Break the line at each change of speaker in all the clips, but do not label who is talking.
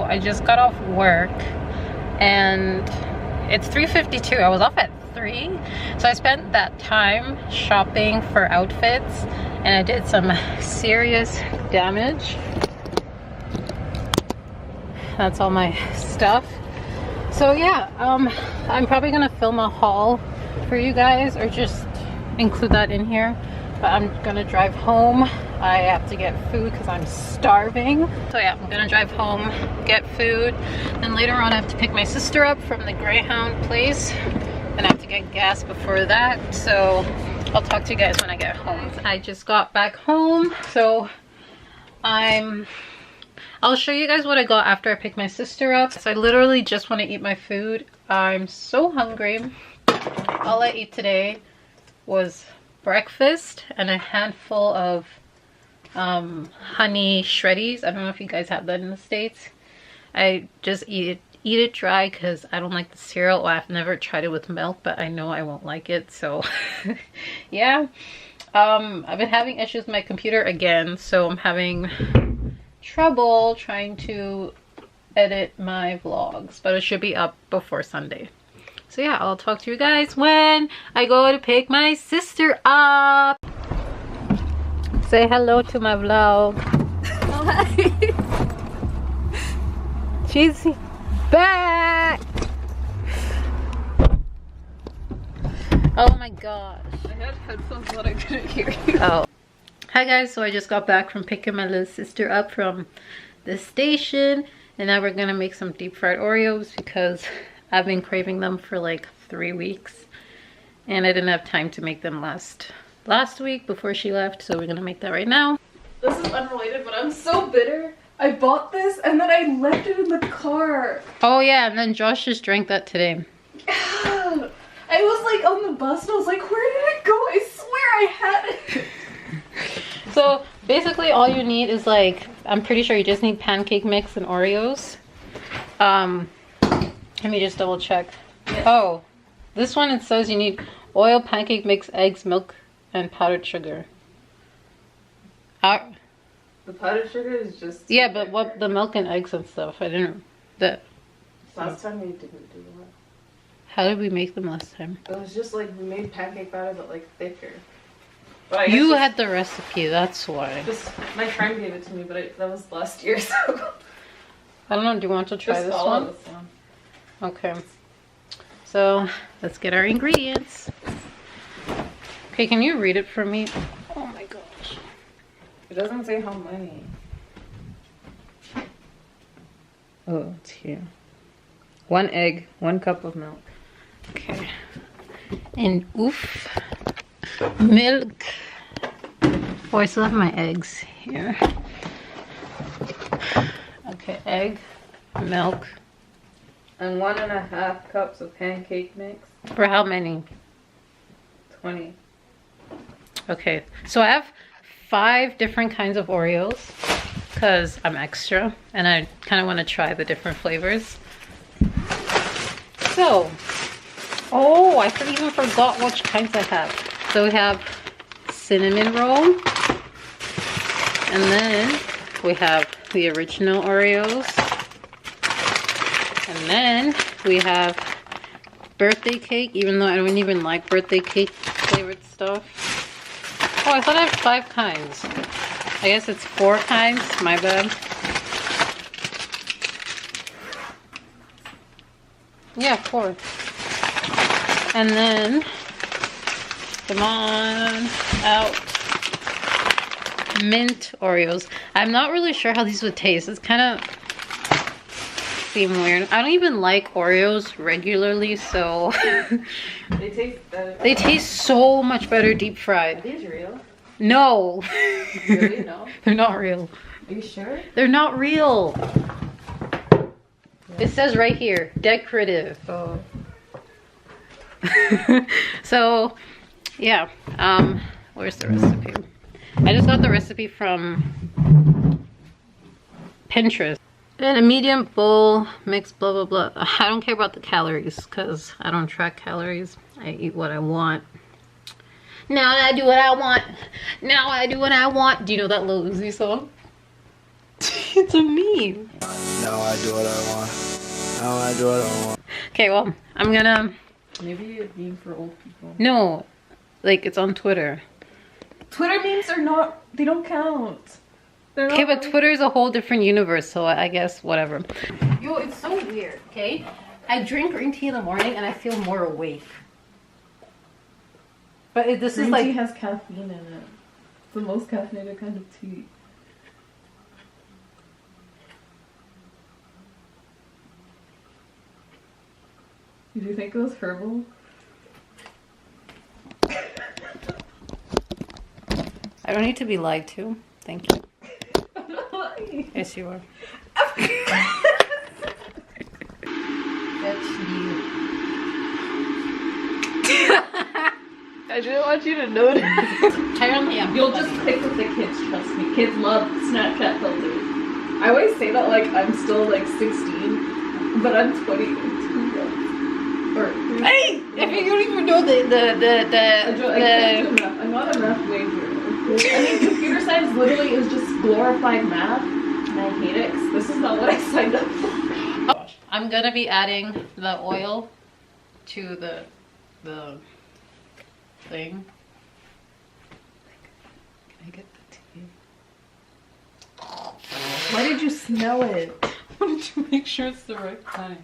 I just got off work and it's 3:52. I was off at 3, so I spent that time shopping for outfits and I did some serious damage. That's all my stuff. So yeah, I'm probably gonna film a haul for you guys or just include that in here, but I'm gonna drive home. I have to get food because I'm starving. So yeah, I'm gonna drive home, get food, then later on I have to pick my sister up from the Greyhound place, and I have to get gas before that. So I'll talk to you guys when I get home. I just got back home, so I'll show you guys what I got after I pick my sister up. So I literally just want to eat my food. I'm so hungry. All I ate today was breakfast and a handful of honey shreddies. I don't know if you guys have that in the States. I just eat it dry because I don't like the cereal. Well, I've never tried it with milk, but I know I won't like it, so yeah. I've been having issues with my computer again, so I'm having trouble trying to edit my vlogs, but it should be up before Sunday. So yeah, I'll talk to you guys when I go to pick my sister up. Say hello to my vlog. Oh, hi. She's back. Oh my gosh.
I had headphones but I couldn't hear you.
Oh. Hi guys, so I just got back from picking my little sister up from the station, and now we're gonna make some deep fried Oreos because I've been craving them for like 3 weeks and I didn't have time to make them last week before she left, so we're gonna make that right now.
This is unrelated, but I'm so bitter. I bought this and then I left it in the car.
Oh yeah, and then Josh just drank that today.
I was like on the bus and I was like, where did it go? I swear I had it.
So basically all you need is, like, I'm pretty sure you just need pancake mix and Oreos. Let me just double check. Yes. Oh, this one it says you need oil, pancake mix, eggs, milk, and powdered sugar.
The powdered sugar is just...
Yeah, but what the milk and eggs and stuff? I didn't...
Last time we didn't do that.
How did we make them last time?
It was just like we made pancake batter but like thicker.
You had the recipe, that's why.
Just, my friend gave it to me, but that was last year, so...
I don't know, do you want to try
just
this
follow
one?
This one?
Okay. So, let's get our ingredients. Okay, can you read it for me? Oh my gosh.
It doesn't say how many.
Oh, it's here. 1 egg, 1 cup of milk. Okay. And oof. Milk. Oh, I still have my eggs here. Okay, egg, milk.
And 1.5 cups of pancake mix.
For how many?
20.
Okay, so I have 5 different kinds of Oreos because I'm extra and I kind of want to try the different flavors. So, oh, I even forgot which kinds I have. So we have cinnamon roll, and then we have the original Oreos, and then we have birthday cake, even though I don't even like birthday cake flavored stuff. Oh, I thought I had 5 kinds. I guess it's 4 kinds, my bad. Yeah, 4. And then, come on out, mint Oreos. I'm not really sure how these would taste. It's kind of seem weird. I don't even like Oreos regularly, so
They taste better.
They taste so much better deep fried.
Are these real?
No.
Really? No?
They're not real.
Are you sure?
They're not real. It says right here, decorative.
Oh.
So, yeah. Where's the recipe? I just got the recipe from Pinterest. In a medium bowl, mix blah blah blah. I don't care about the calories because I don't track calories. I eat what I want. Now I do what I want. Now I do what I want. Do you know that Lil Uzi song? It's a meme.
No, I do what I want. No, I do what I want.
Okay, well, I'm gonna...
Maybe a meme for old people.
No, like it's on Twitter.
Twitter memes are not, they don't count. They're
Okay,
not
but Twitter is a whole different universe, so I guess whatever. Yo, it's so weird, okay? I drink green tea in the morning and I feel more awake. But this
Green
is like...
tea has caffeine in it. It's the most caffeinated kind of tea. Did you think it was herbal?
I don't need to be lied to. Thank you.
I'm not lying.
Yes, you are.
I didn't want you to notice.
Apparently,
You'll just click with the kids, trust me. Kids love Snapchat filters. I always say that like I'm still like 16, but I'm 22. Or
Hey! If you don't even know
I'm not a math major. I mean, computer science literally is just glorified math, and I hate it 'cause this is not what I signed up for.
I'm gonna be adding the oil to the thing. Can I get the tea?
Why did you smell it?
I wanted to make sure it's the right kind.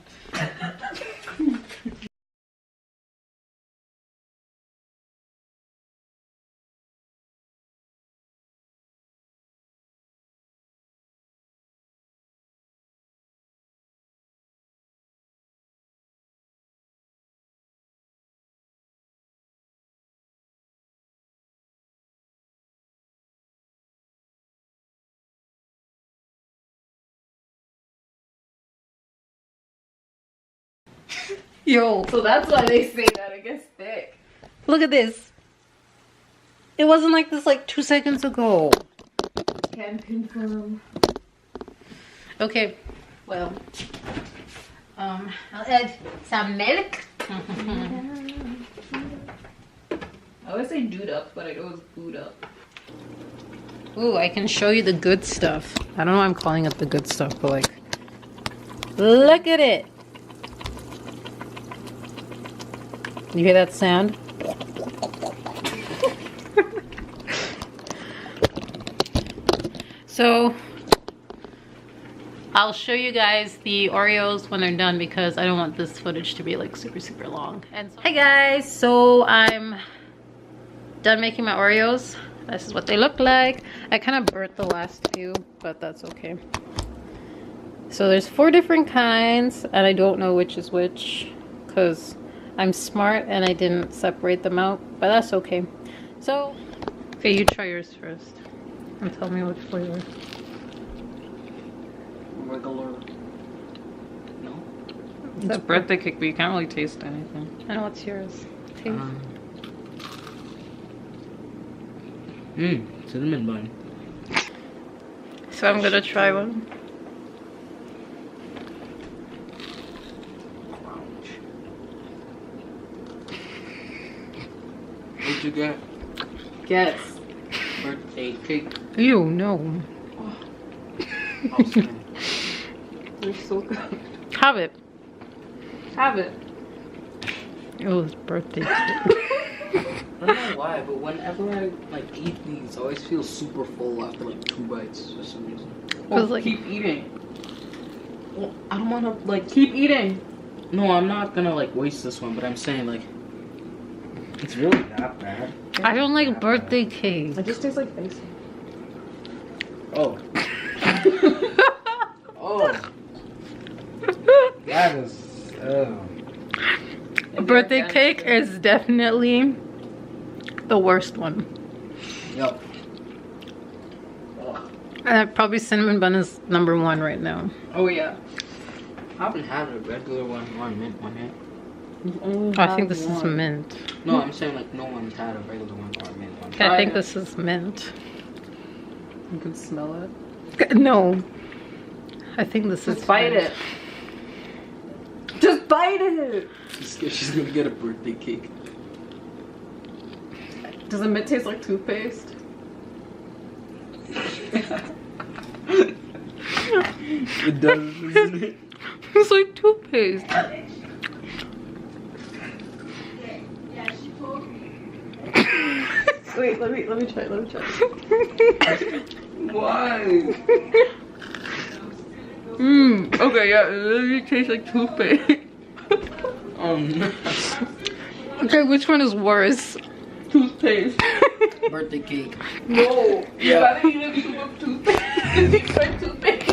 Yo,
So that's why they say that it gets thick.
look at this. It wasn't like this like 2 seconds ago.
Can confirm.
Okay, well, I'll add some milk.
I always say dude up, but I know it's boot up.
Ooh, I can show you the good stuff. I don't know why I'm calling it the good stuff, but like, look at it. You hear that sound? So, I'll show you guys the Oreos when they're done because I don't want this footage to be like super long. And so, hey guys, so I'm done making my Oreos. This is what they look like. I kind of burnt the last few, but that's okay. So there's 4 different kinds and I don't know which is which because I'm smart and I didn't separate them out, but that's okay. So, okay, you try yours first and tell me what flavor.
Regular. No?
It's a birthday cake, but you can't really taste anything. I know what's yours. Taste.
Cinnamon bun.
So I'm gonna try one.
What'd you get?
Guess.
Birthday cake.
Ew, no.
Oh, cinnamon.
They're so good.
Have it.
Have it.
It was birthday cake.
I don't know why, but whenever I like eat these, I always feel super full after like 2 bites for some reason.
Cause like,
Keep eating.
Well, I don't want to like
Keep eating.
No, I'm not gonna like waste this one, but I'm saying like it's really that bad.
I don't like birthday cake.
It just tastes like face.
Oh. Oh. That is. Oh.
Birthday cake is definitely the worst one.
Yep.
Probably cinnamon bun is #1 right now.
Oh yeah.
I haven't had a regular one or a mint one yet.
I think this is mint.
No, I'm saying like no one's had a regular one or a mint one.
I think this is mint.
You can smell it.
No. I think this is
Just bite
mint.
it. Just bite it.
She's gonna get a birthday cake.
Does the mint taste like toothpaste?
It does, doesn't it?
It's like toothpaste.
Wait, let me try.
Why?
Okay, yeah, it literally tastes like toothpaste.
Oh no.
Okay, which one is worse?
Toothpaste.
Birthday cake.
No. You
Yeah.
gotta eat a tube of toothpaste. You tried toothpaste.